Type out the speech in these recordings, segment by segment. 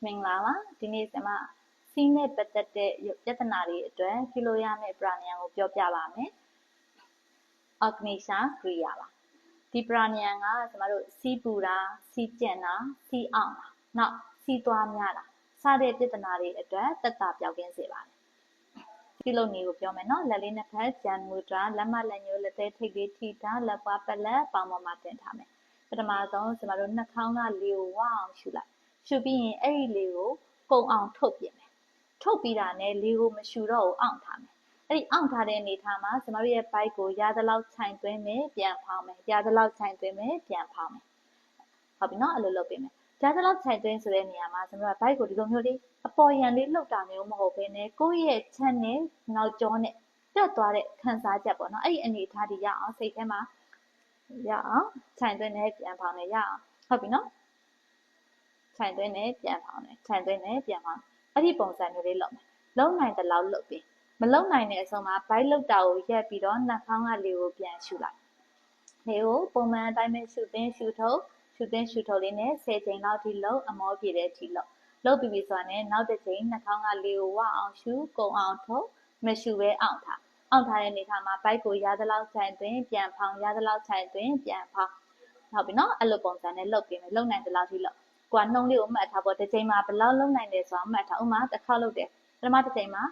မင်္ဂလာပါဒီနေ့ကျွန်မစီးနဲ့ပတ်သက်တဲ့ပြဿနာတွေအတွက်ပြုလုပ်ရမယ့်ပရာဏာကိုပြောပြပါမယ်။ Agnisha Kriya ပါဒီပရာဏာကကျွန်တော်တို့စီးပူတာစီးကြံ့တာစီးအောင်တာနောက်စီးသွားများတာစတဲ့ပြဿနာတွေအတွက်သက်သာပြောက်ကင်းစေပါတယ်ပြုလုပ်နည်းကိုပြောမယ်နော်လက်လေးနှစ်ဖက်ကြံမူတာလက်မလက်ညှိုးလက်သေးထိပ်လေးထိတာလက်ပွားပလက်ပေါင်ပေါ်မှာတင်ထားမယ်ပထမဆုံးကျွန်တော်တို့နှာခေါင်းကလေကိုဝအောင်ရှူလိုက်ရှူပြီးရင်အဲ့ဒီလေကိုကုန်အောင်ထုတ်ပြမယ်ထုတ်ပြီးတာနဲ့လေကိုမရှူတော့ဘူးအောင့်ထားမယ်အဲ့ဒီအောင့်ထားတဲ့အနေထားမှာကျွန်တော်ရဲ့ဘိုက်ကိုရသလောက်ခြိုင်သွင်းမယ်ပြန်ဖောင်းမယ်ရသလောက်ခြိုင်သွင်းမယ်ပြန်ဖောင်းမယ်ဟုတ်ပြီနော်အဲ့လိုလုပ်ပေးမယ်ရသလောက်ခြိုင်သွင်းဆိုတဲ့နေရာမှာကျွန်တော်ကဘိုက်ကိုဒီလိုမျိုးလေးအပေါ်ရန်လေးလှုပ်တာမျိုးမဟုတ်ဘဲနဲ့ကိုယ့်ရဲ့ချမ်းနဲ့နောက်ကျောနဲ့တက်သွားတဲ့ခံစားချက်ပေါ့နော်အဲ့ဒီအနေထားဒီရအောင်စိတ်ထဲမှာရအောင်ခြိုင်သွင်းနဲ့ပြန်ဖောင်းတယ်ရအောင်ဟုတ်ပြီနော်ခြိုင်သွင်းနဲ့ပြန်ဖောင်းတယ်ခြိုင်သွင်းနဲ့ပြန်ဖောင်းအဲ့ဒီပုံစံမျိုးလေးလုပ်မယ်လုံးနိုင်တဲ့လောက်လုပ်ပြီးမလုံးနိုင်တဲ့အဆုံးမှာဘိုက်လုတ်တာကိုရက်ပြီးတော့နှာခေါင်းကလေကိုပြန်ရှူလိုက်လေကိုပုံမှန်အတိုင်းပဲရှူသွင်းရှူထုတ်လေးနဲ့10ချိန်လောက်ထိလုပ်အမောပြေတဲ့အထိလုပ်ပြီးပြီဆိုတာနဲ့နောက်တစ်ချိန်နှာခေါင်းကလေကိုဝအောင်ရှူကုန်အောင်ထုတ်မရှူပဲအောင်ထားတဲ့အနေထားမှာဘိုက်ကိုရသလောက်ခြိုင်သွင်းပြန်ဖောင်းရသလောက်ခြိုင်သွင်းပြန်ဖောင်းဟုတ်ပြီနော်အဲ့လိုပုံစံနဲ့လုပ်ပြီးမယ်လုံနိုင်တဲ့လောက်ထိလုပ်ကွာနှုံးလေးကိုမှတ်ထားပေါ့တစ်ချိန်မှာဘယ်လောက်လုံနိုင်တယ်ဆိုတာမှတ်ထားဥမာတစ်ခါလုပ်တယ်ပထမတစ်ချိန်မှာ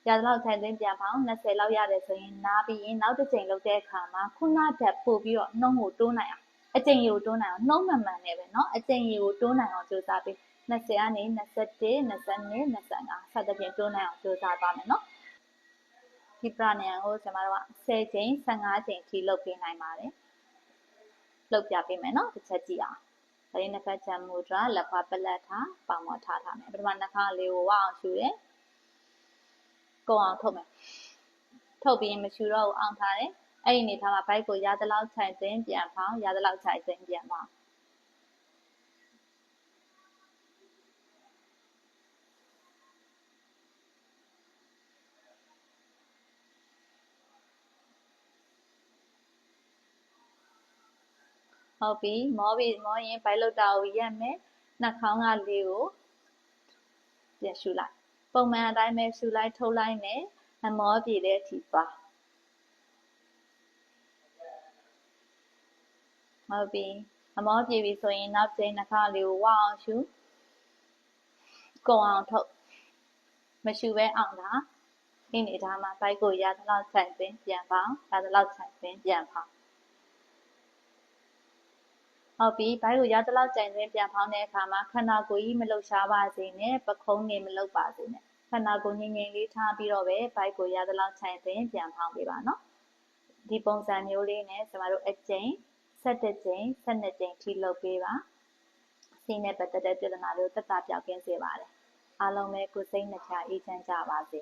ရသလောက်ခြိုင်သွင်းပြန်ဖောင်း20လောက်ရတယ်ဆိုရင်နားပြီးရင်နောက်တစ်ချိန်လုပ်တဲ့အခါမှာခုနကပို့ပြီးတော့နှုံးကိုတိုးနိုင်အောင်အချိန်ကိုတိုးနိုင်အောင်နှုံးမှန်မှန်နဲ့ပဲเนาะအချိန်ကိုတိုးနိုင်အောင်ကြိုးစားပြီး20ကနေ21 22 25စသဖြင့်တိုးနိုင်အောင်ကြိုးစားပါမယ်เนาะဒီပရာဏာကိုကျွန်တော်တို့က10ချိန်15ချိန်ထိလုပ်ပေးနိုင်ပါတယ်လုပ်ပြပေးမယ်เนาะတစ်ချက်ကြည့်အောင်ဒါလေးနှစ်ဖက်ချမ်းမူဒရာလက်ဖွားပလက်ထားပေါင်ပေါ်ထားမယ်ပထမနှာခေါင်းလေးကိုဝအောင်ရှူတယ်ကုန်အောင်ထုတ်မယ်ထုတ်ပြီးမရှူတော့ဘူးအောင်ထားတယ်အဲ့ဒီအနေထားမှာဘိုက်ကိုရသလောက်ခြိုင်သွင်းပြန်ဖောင်းရသလောက်ခြိုင်သွင်းပြန်ဖောင်းဟုတ်ပြီမောရင်ဘိုက်လုတ်တာကိုရက်မယ်နှာခေါင်းကလေးကိုပြန်ရှူလိုက်ပုံမှန်အတိုင်းပဲရှူလိုက်ထုတ်လိုက်နဲ့အမောပြေတဲ့အထိသွားဟုတ်ပြီအမောပြေပြီဆိုရင်နောက်ချိန်နှာခေါင်းလေးကိုဝအောင်ရှူကုန်အောင်ထုတ်မရှူပဲအောင်တာဒီအနေထားမှာဘိုက်ကိုရသလောက်ခြိုင်သွင်းပြန်ဖောင်းရသလောက်ခြိုင်သွင်းပြန်ဖောင်းဟုတ်ပြီဘိုက်ကိုရသလောက်ခြိုင်သွင်းပြန်ဖောင်းတဲ့အခါမှာခန္ဓာကိုယ်ကြီးမလှုပ်ရှားပါစေနဲ့ပခုံးနေမလှုပ်ပါစေနဲ့ခန္ဓာကိုယ်ငြိမ်ငြိမ်လေးထားပြီးတော့ပဲဘိုက်ကိုရသလောက်ခြိုင်သွင်းပြန်ဖောင်းပေးပါနော်ဒီပုံစံမျိုးလေးနဲ့ကျမတို့အကျိန်17ကျိန်12ကျိန်ထိလုပ်ပေးပါစိတ်နဲ့ပတ်သက်တဲ့ပြဿနာတွေကိုသက်သာပြောက်ကင်းစေပါတယ်အားလုံးပဲကိုယ်စိတ်နှချအေးချမ်းကြပါစေ